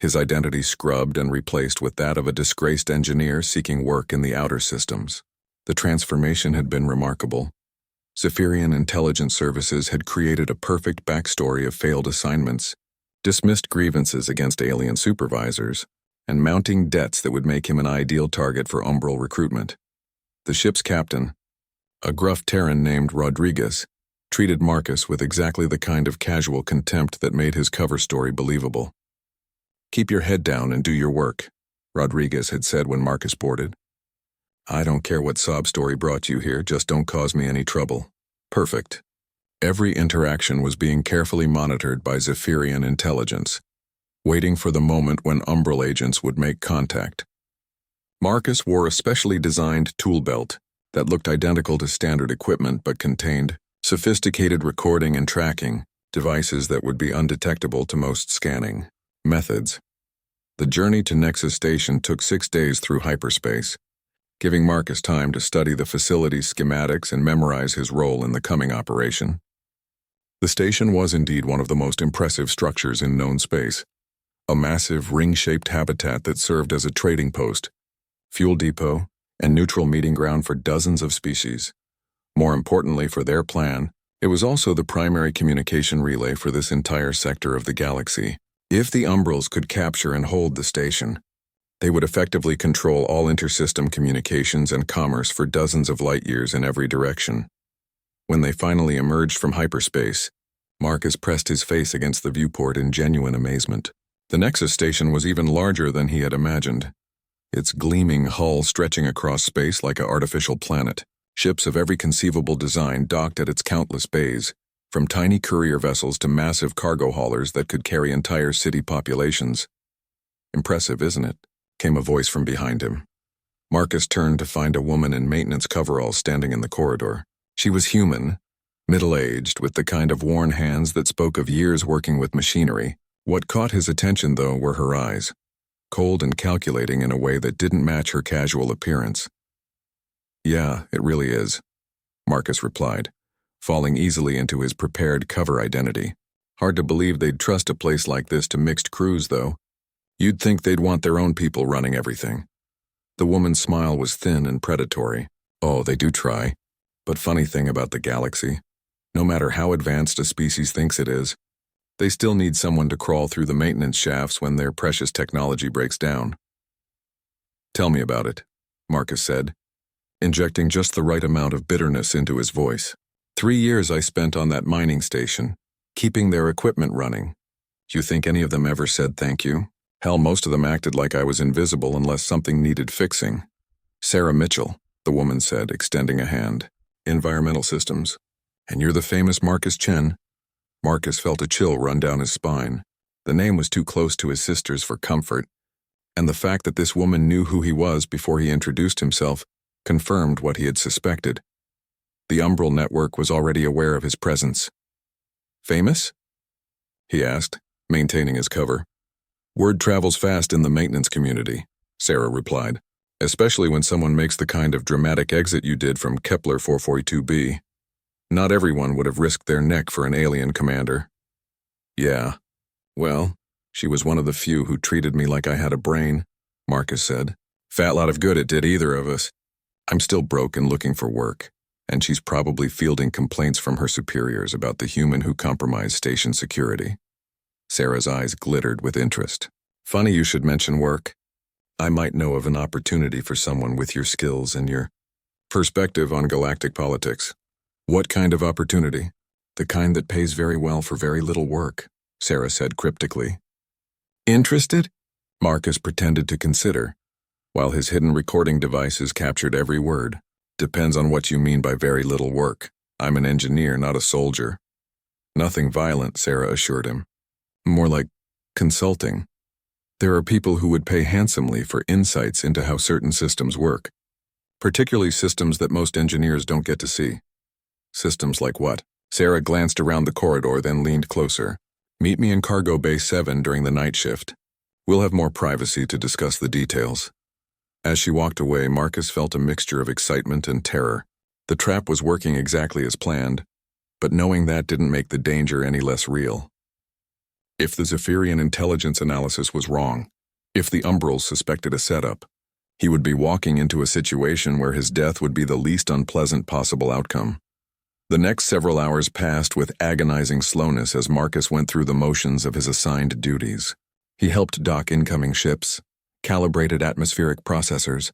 his identity scrubbed and replaced with that of a disgraced engineer seeking work in the outer systems. The transformation had been remarkable. Zephyrian Intelligence Services had created a perfect backstory of failed assignments, dismissed grievances against alien supervisors, and mounting debts that would make him an ideal target for umbral recruitment. The ship's captain, a gruff Terran named Rodriguez, treated Marcus with exactly the kind of casual contempt that made his cover story believable. "Keep your head down and do your work," Rodriguez had said when Marcus boarded. "I don't care what sob story brought you here, just don't cause me any trouble." Perfect. Every interaction was being carefully monitored by Zephyrian intelligence, waiting for the moment when umbral agents would make contact. Marcus wore a specially designed tool belt that looked identical to standard equipment but contained sophisticated recording and tracking devices that would be undetectable to most scanning methods. The journey to Nexus Station took 6 days through hyperspace, giving Marcus time to study the facility's schematics and memorize his role in the coming operation. The station was indeed one of the most impressive structures in known space, a massive ring-shaped habitat that served as a trading post, fuel depot, and neutral meeting ground for dozens of species. More importantly for their plan, it was also the primary communication relay for this entire sector of the galaxy. If the Umbrals could capture and hold the station, they would effectively control all intersystem communications and commerce for dozens of light years in every direction. When they finally emerged from hyperspace, Marcus pressed his face against the viewport in genuine amazement. The Nexus Station was even larger than he had imagined, its gleaming hull stretching across space like an artificial planet. Ships of every conceivable design docked at its countless bays, from tiny courier vessels to massive cargo haulers that could carry entire city populations. "Impressive, isn't it?" came a voice from behind him. Marcus turned to find a woman in maintenance coveralls standing in the corridor. She was human, middle-aged, with the kind of worn hands that spoke of years working with machinery. What caught his attention, though, were her eyes, cold and calculating in a way that didn't match her casual appearance. "Yeah, it really is," Marcus replied, falling easily into his prepared cover identity. "Hard to believe they'd trust a place like this to mixed crews, though. You'd think they'd want their own people running everything." The woman's smile was thin and predatory. "Oh, they do try. But funny thing about the galaxy, no matter how advanced a species thinks it is, they still need someone to crawl through the maintenance shafts when their precious technology breaks down." "Tell me about it," Marcus said, injecting just the right amount of bitterness into his voice. 3 years I spent on that mining station, keeping their equipment running. Do you think any of them ever said thank you? Hell, most of them acted like I was invisible unless something needed fixing." "Sarah Mitchell," the woman said, extending a hand. "Environmental Systems. And you're the famous Marcus Chen?" Marcus felt a chill run down his spine. The name was too close to his sister's for comfort, and the fact that this woman knew who he was before he introduced himself confirmed what he had suspected. The Umbral network was already aware of his presence. "Famous?" he asked, maintaining his cover. "Word travels fast in the maintenance community," Sarah replied, "especially when someone makes the kind of dramatic exit you did from Kepler 442b. Not everyone would have risked their neck for an alien commander." "Yeah. Well, she was one of the few who treated me like I had a brain," Marcus said. "Fat lot of good it did either of us. I'm still broke and looking for work, and she's probably fielding complaints from her superiors about the human who compromised station security." Sarah's eyes glittered with interest. "Funny you should mention work. I might know of an opportunity for someone with your skills and your perspective on galactic politics." "What kind of opportunity?" "The kind that pays very well for very little work," Sarah said cryptically. "Interested?" Marcus pretended to consider, while his hidden recording devices captured every word. "Depends on what you mean by very little work. I'm an engineer, not a soldier." "Nothing violent," Sarah assured him. "More like consulting. There are people who would pay handsomely for insights into how certain systems work, particularly systems that most engineers don't get to see." "Systems like what?" Sarah glanced around the corridor, then leaned closer. "Meet me in Cargo Bay 7 during the night shift. We'll have more privacy to discuss the details." As she walked away, Marcus felt a mixture of excitement and terror. The trap was working exactly as planned, but knowing that didn't make the danger any less real. If the Zephyrian intelligence analysis was wrong, if the Umbrals suspected a setup, he would be walking into a situation where his death would be the least unpleasant possible outcome. The next several hours passed with agonizing slowness as Marcus went through the motions of his assigned duties. He helped dock incoming ships, calibrated atmospheric processors,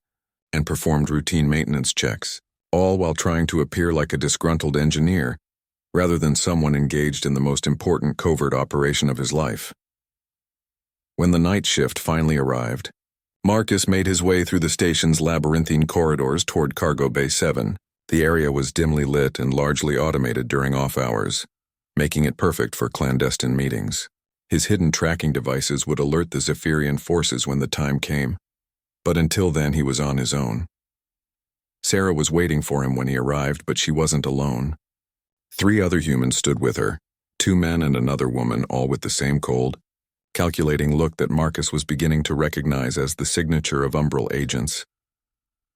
and performed routine maintenance checks, all while trying to appear like a disgruntled engineer rather than someone engaged in the most important covert operation of his life. When the night shift finally arrived, Marcus made his way through the station's labyrinthine corridors toward Cargo Bay 7. The area was dimly lit and largely automated during off hours, making it perfect for clandestine meetings. His hidden tracking devices would alert the Zephyrian forces when the time came, but until then he was on his own. Sarah was waiting for him when he arrived, but she wasn't alone. 3 other humans stood with her, 2 men and another woman, all with the same cold, calculating look that Marcus was beginning to recognize as the signature of Umbral agents.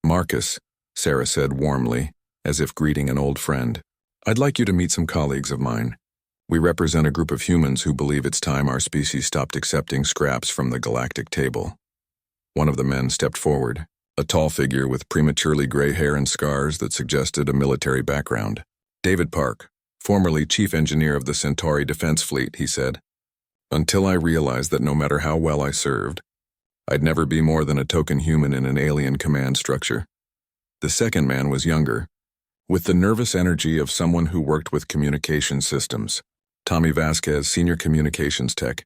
"Marcus," Sarah said warmly, as if greeting an old friend, "I'd like you to meet some colleagues of mine. We represent a group of humans who believe it's time our species stopped accepting scraps from the galactic table." One of the men stepped forward, a tall figure with prematurely gray hair and scars that suggested a military background. "David Park, formerly chief engineer of the Centauri Defense Fleet," he said. "Until I realized that no matter how well I served, I'd never be more than a token human in an alien command structure." The second man was younger, with the nervous energy of someone who worked with communication systems. "Tommy Vasquez, senior communications tech.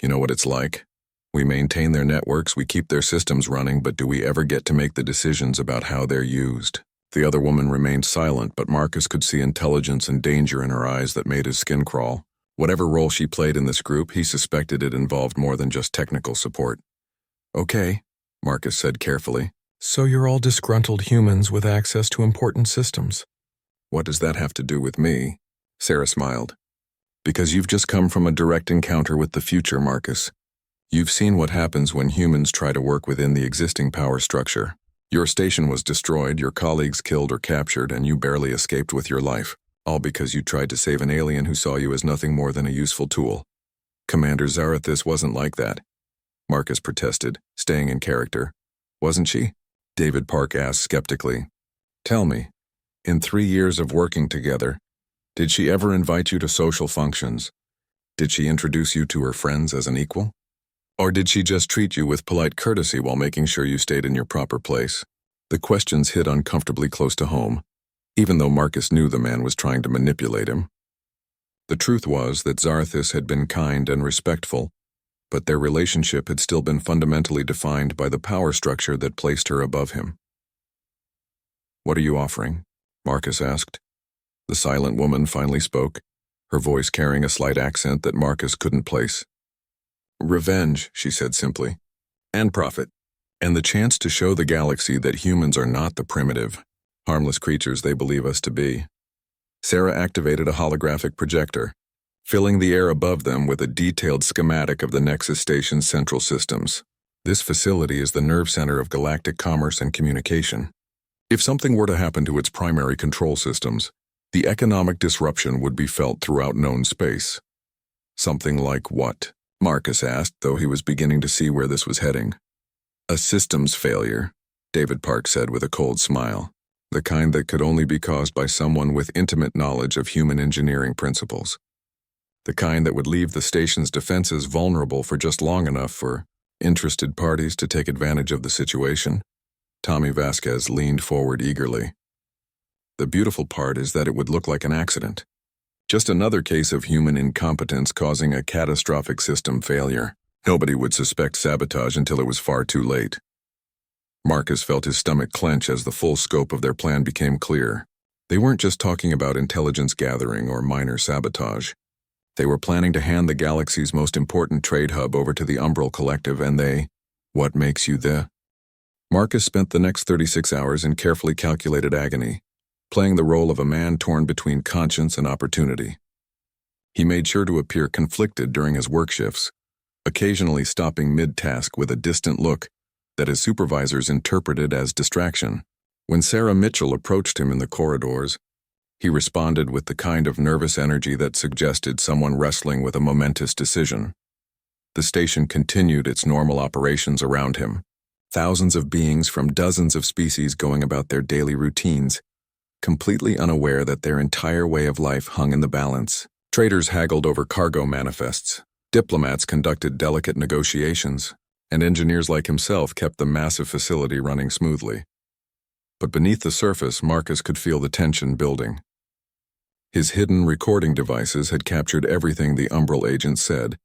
You know what it's like. We maintain their networks, we keep their systems running, but do we ever get to make the decisions about how they're used?" The other woman remained silent, but Marcus could see intelligence and danger in her eyes that made his skin crawl. Whatever role she played in this group, he suspected it involved more than just technical support. "Okay," Marcus said carefully. "So you're all disgruntled humans with access to important systems." "What does that have to do with me?" Sarah smiled. "Because you've just come from a direct encounter with the future, Marcus. You've seen what happens when humans try to work within the existing power structure. Your station was destroyed, your colleagues killed or captured, and you barely escaped with your life, all because you tried to save an alien who saw you as nothing more than a useful tool. Commander Zarathis wasn't like that," Marcus protested, staying in character. "Wasn't she?" David Park asked skeptically. "Tell me, in 3 years of working together, did she ever invite you to social functions? Did she introduce you to her friends as an equal? Or did she just treat you with polite courtesy while making sure you stayed in your proper place?" The questions hit uncomfortably close to home, even though Marcus knew the man was trying to manipulate him. The truth was that Zarathis had been kind and respectful, but their relationship had still been fundamentally defined by the power structure that placed her above him. "What are you offering?" Marcus asked. The silent woman finally spoke, her voice carrying a slight accent that Marcus couldn't place. "Revenge," she said simply, "and profit, and the chance to show the galaxy that humans are not the primitive, harmless creatures they believe us to be." Sarah activated a holographic projector, filling the air above them with a detailed schematic of the Nexus Station's central systems. This facility is the nerve center of galactic commerce and communication. If something were to happen to its primary control systems, the economic disruption would be felt throughout known space. "Something like what?" Marcus asked, though he was beginning to see where this was heading. "A systems failure," David Park said with a cold smile, "the kind that could only be caused by someone with intimate knowledge of human engineering principles. The kind that would leave the station's defenses vulnerable for just long enough for interested parties to take advantage of the situation." Tommy Vasquez leaned forward eagerly. "The beautiful part is that it would look like an accident. Just another case of human incompetence causing a catastrophic system failure. Nobody would suspect sabotage until it was far too late." Marcus felt his stomach clench as the full scope of their plan became clear. They weren't just talking about intelligence gathering or minor sabotage. They were planning to hand the galaxy's most important trade hub over to the Umbral Collective, and what makes you the? Marcus spent the next 36 hours in carefully calculated agony, playing the role of a man torn between conscience and opportunity. He made sure to appear conflicted during his work shifts, occasionally stopping mid-task with a distant look that his supervisors interpreted as distraction. When Sarah Mitchell approached him in the corridors, He responded with the kind of nervous energy that suggested someone wrestling with a momentous decision. The station continued its normal operations around him. Thousands of beings from dozens of species going about their daily routines, completely unaware that their entire way of life hung in the balance. Traders haggled over cargo manifests, diplomats conducted delicate negotiations, and engineers like himself kept the massive facility running smoothly. But beneath the surface, Marcus could feel the tension building. His hidden recording devices had captured everything the Umbral agent said,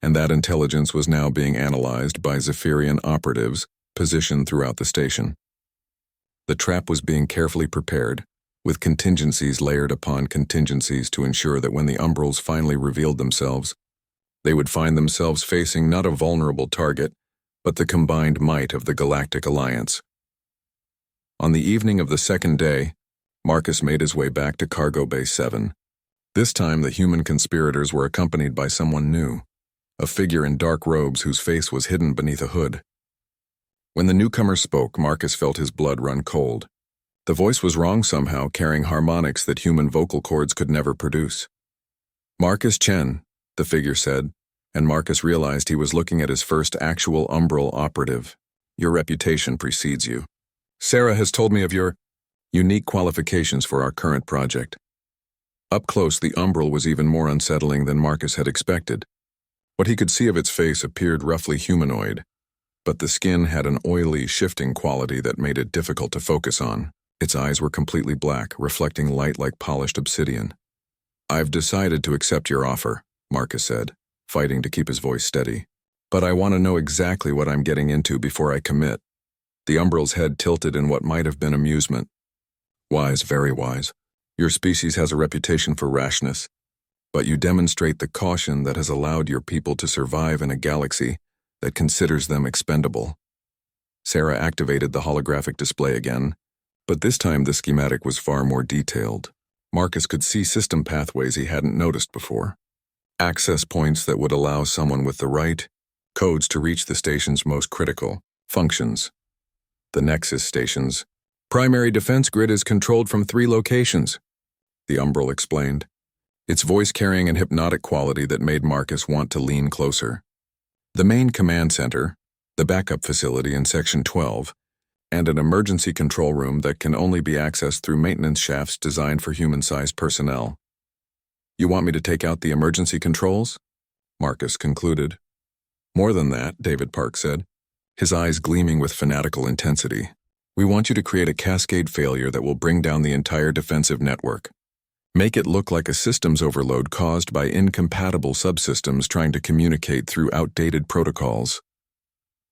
and that intelligence was now being analyzed by Zephyrian operatives positioned throughout the station. The trap was being carefully prepared, with contingencies layered upon contingencies to ensure that when the Umbrals finally revealed themselves, they would find themselves facing not a vulnerable target, but the combined might of the Galactic Alliance. On the evening of the second day, Marcus made his way back to Cargo Bay 7. This time the human conspirators were accompanied by someone new, a figure in dark robes whose face was hidden beneath a hood. When the newcomer spoke, Marcus felt his blood run cold. The voice was wrong somehow, carrying harmonics that human vocal cords could never produce. "Marcus Chen," the figure said, and Marcus realized he was looking at his first actual Umbral operative. "Your reputation precedes you. Sarah has told me of your unique qualifications for our current project." Up close, the Umbral was even more unsettling than Marcus had expected. What he could see of its face appeared roughly humanoid, but the skin had an oily, shifting quality that made it difficult to focus on. Its eyes were completely black, reflecting light like polished obsidian. "I've decided to accept your offer," Marcus said, fighting to keep his voice steady. "But I want to know exactly what I'm getting into before I commit." The Umbral's head tilted in what might have been amusement. "Wise, very wise. Your species has a reputation for rashness, but you demonstrate the caution that has allowed your people to survive in a galaxy that considers them expendable." Sarah activated the holographic display again, but this time the schematic was far more detailed. Marcus could see system pathways he hadn't noticed before. Access points that would allow someone with the right codes to reach the station's most critical functions. The Nexus station's primary defense grid is controlled from 3 locations, the Umbral explained, its voice carrying an hypnotic quality that made Marcus want to lean closer. The main command center, the backup facility in Section 12, and an emergency control room that can only be accessed through maintenance shafts designed for human-sized personnel. "You want me to take out the emergency controls?" Marcus concluded. "More than that," David Park said, his eyes gleaming with fanatical intensity. "We want you to create a cascade failure that will bring down the entire defensive network. Make it look like a systems overload caused by incompatible subsystems trying to communicate through outdated protocols."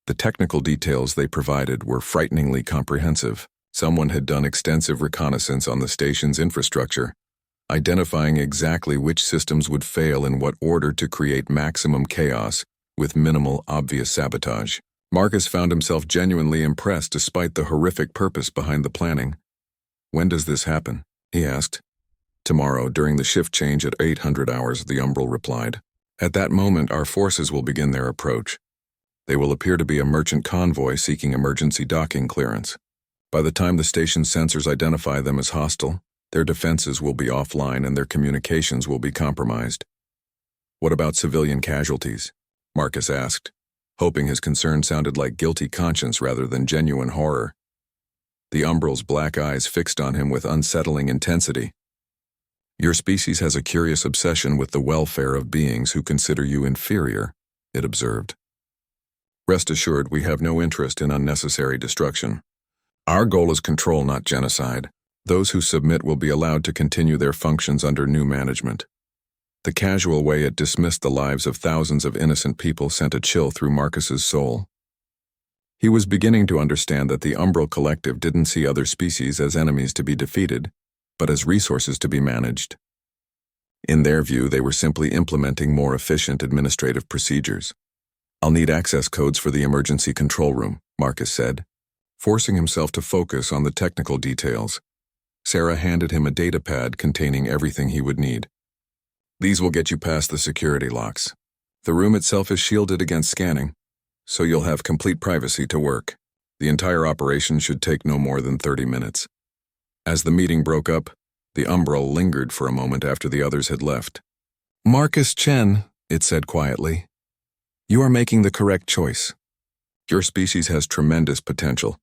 The technical details they provided were frighteningly comprehensive. Someone had done extensive reconnaissance on the station's infrastructure, identifying exactly which systems would fail in what order to create maximum chaos with minimal obvious sabotage. Marcus found himself genuinely impressed despite the horrific purpose behind the planning. "When does this happen?" he asked. "Tomorrow, during the shift change at 800 hours, the Umbral replied. "At that moment, our forces will begin their approach. They will appear to be a merchant convoy seeking emergency docking clearance. By the time the station's sensors identify them as hostile, their defenses will be offline and their communications will be compromised." "What about civilian casualties?" Marcus asked, hoping his concern sounded like guilty conscience rather than genuine horror. The Umbral's black eyes fixed on him with unsettling intensity. "Your species has a curious obsession with the welfare of beings who consider you inferior," it observed. "Rest assured, we have no interest in unnecessary destruction. Our goal is control, not genocide. Those who submit will be allowed to continue their functions under new management." The casual way it dismissed the lives of thousands of innocent people sent a chill through Marcus's soul. He was beginning to understand that the Umbral Collective didn't see other species as enemies to be defeated, but as resources to be managed. In their view, they were simply implementing more efficient administrative procedures. "I'll need access codes for the emergency control room," Marcus said, forcing himself to focus on the technical details. Sarah handed him a data pad containing everything he would need. "These will get you past the security locks. The room itself is shielded against scanning, so you'll have complete privacy to work. The entire operation should take no more than 30 minutes." As the meeting broke up, The Umbral lingered for a moment after the others had left. "Marcus Chen," it said quietly, "you are making the correct choice. Your species has tremendous potential,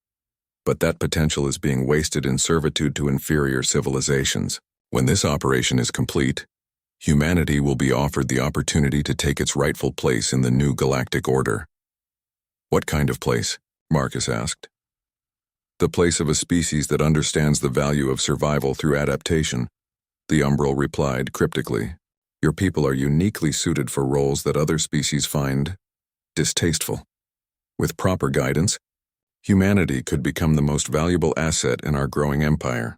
but that potential is being wasted in servitude to inferior civilizations. When this operation is complete, humanity will be offered the opportunity to take its rightful place in the new galactic order." "What kind of place?" Marcus asked. "The place of a species that understands the value of survival through adaptation," the Umbral replied cryptically. "Your people are uniquely suited for roles that other species find distasteful. With proper guidance, humanity could become the most valuable asset in our growing empire."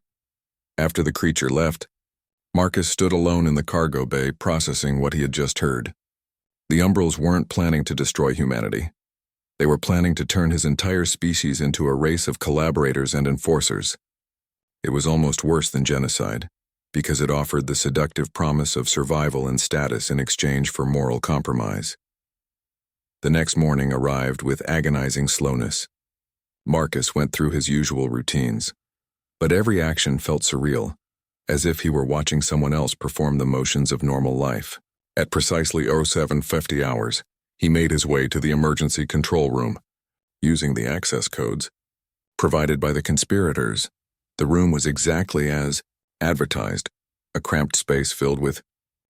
After the creature left, Marcus stood alone in the cargo bay processing what he had just heard. The Umbrals weren't planning to destroy humanity. They were planning to turn his entire species into a race of collaborators and enforcers. It was almost worse than genocide, because it offered the seductive promise of survival and status in exchange for moral compromise. The next morning arrived with agonizing slowness. Marcus went through his usual routines, but every action felt surreal, as if he were watching someone else perform the motions of normal life. At precisely 0750 hours, he made his way to the emergency control room. Using the access codes provided by the conspirators, the room was exactly as advertised, a cramped space filled with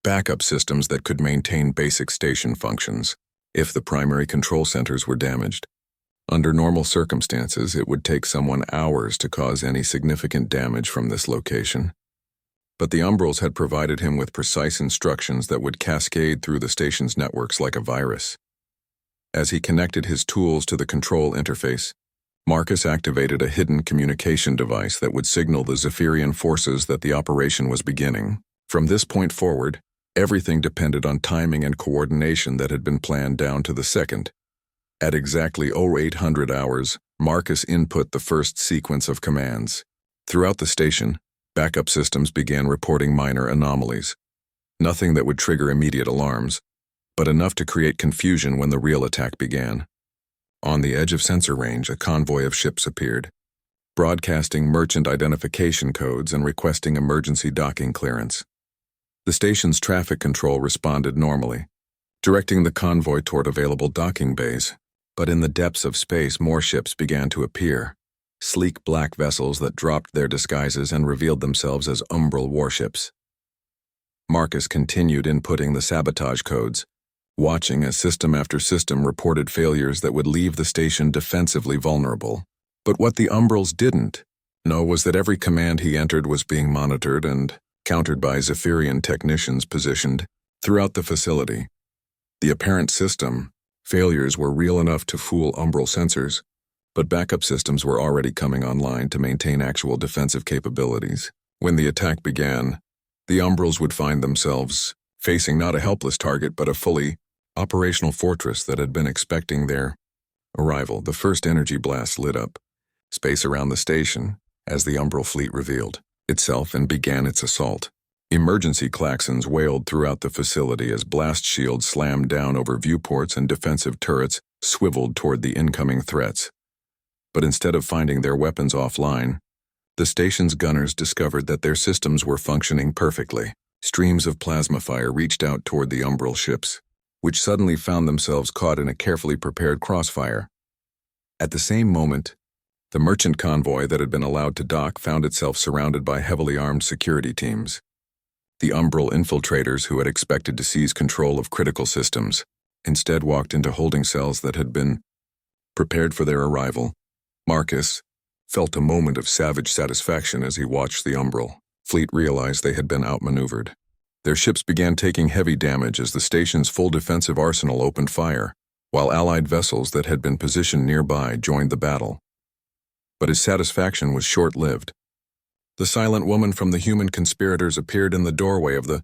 backup systems that could maintain basic station functions if the primary control centers were damaged. Under normal circumstances, it would take someone hours to cause any significant damage from this location. But the Umbrals had provided him with precise instructions that would cascade through the station's networks like a virus. As he connected his tools to the control interface, Marcus activated a hidden communication device that would signal the Zephyrian forces that the operation was beginning. From this point forward, everything depended on timing and coordination that had been planned down to the second. At exactly 0800 hours, Marcus input the first sequence of commands. Throughout the station, backup systems began reporting minor anomalies. Nothing that would trigger immediate alarms, but enough to create confusion when the real attack began. On the edge of sensor range, a convoy of ships appeared, broadcasting merchant identification codes and requesting emergency docking clearance. The station's traffic control responded normally, directing the convoy toward available docking bays. But in the depths of space, more ships began to appear, sleek black vessels that dropped their disguises and revealed themselves as Umbral warships. Marcus continued inputting the sabotage codes, watching as system after system reported failures that would leave the station defensively vulnerable. But what the Umbrals didn't know was that every command he entered was being monitored and countered by Zephyrian technicians positioned throughout the facility. The apparent system failures were real enough to fool Umbral sensors, but backup systems were already coming online to maintain actual defensive capabilities. When the attack began, the Umbrals would find themselves facing not a helpless target but a fully operational fortress that had been expecting their arrival. The first energy blast lit up space around the station as the Umbral fleet revealed itself and began its assault. Emergency klaxons wailed throughout the facility as blast shields slammed down over viewports and defensive turrets swiveled toward the incoming threats. But instead of finding their weapons offline, the station's gunners discovered that their systems were functioning perfectly. Streams of plasma fire reached out toward the Umbral ships, which suddenly found themselves caught in a carefully prepared crossfire. At the same moment, the merchant convoy that had been allowed to dock found itself surrounded by heavily armed security teams. The Umbral infiltrators who had expected to seize control of critical systems instead walked into holding cells that had been prepared for their arrival. Marcus felt a moment of savage satisfaction as he watched the Umbral fleet realize they had been outmaneuvered. Their ships began taking heavy damage as the station's full defensive arsenal opened fire, while Allied vessels that had been positioned nearby joined the battle. But his satisfaction was short-lived. The silent woman from the human conspirators appeared in the doorway of the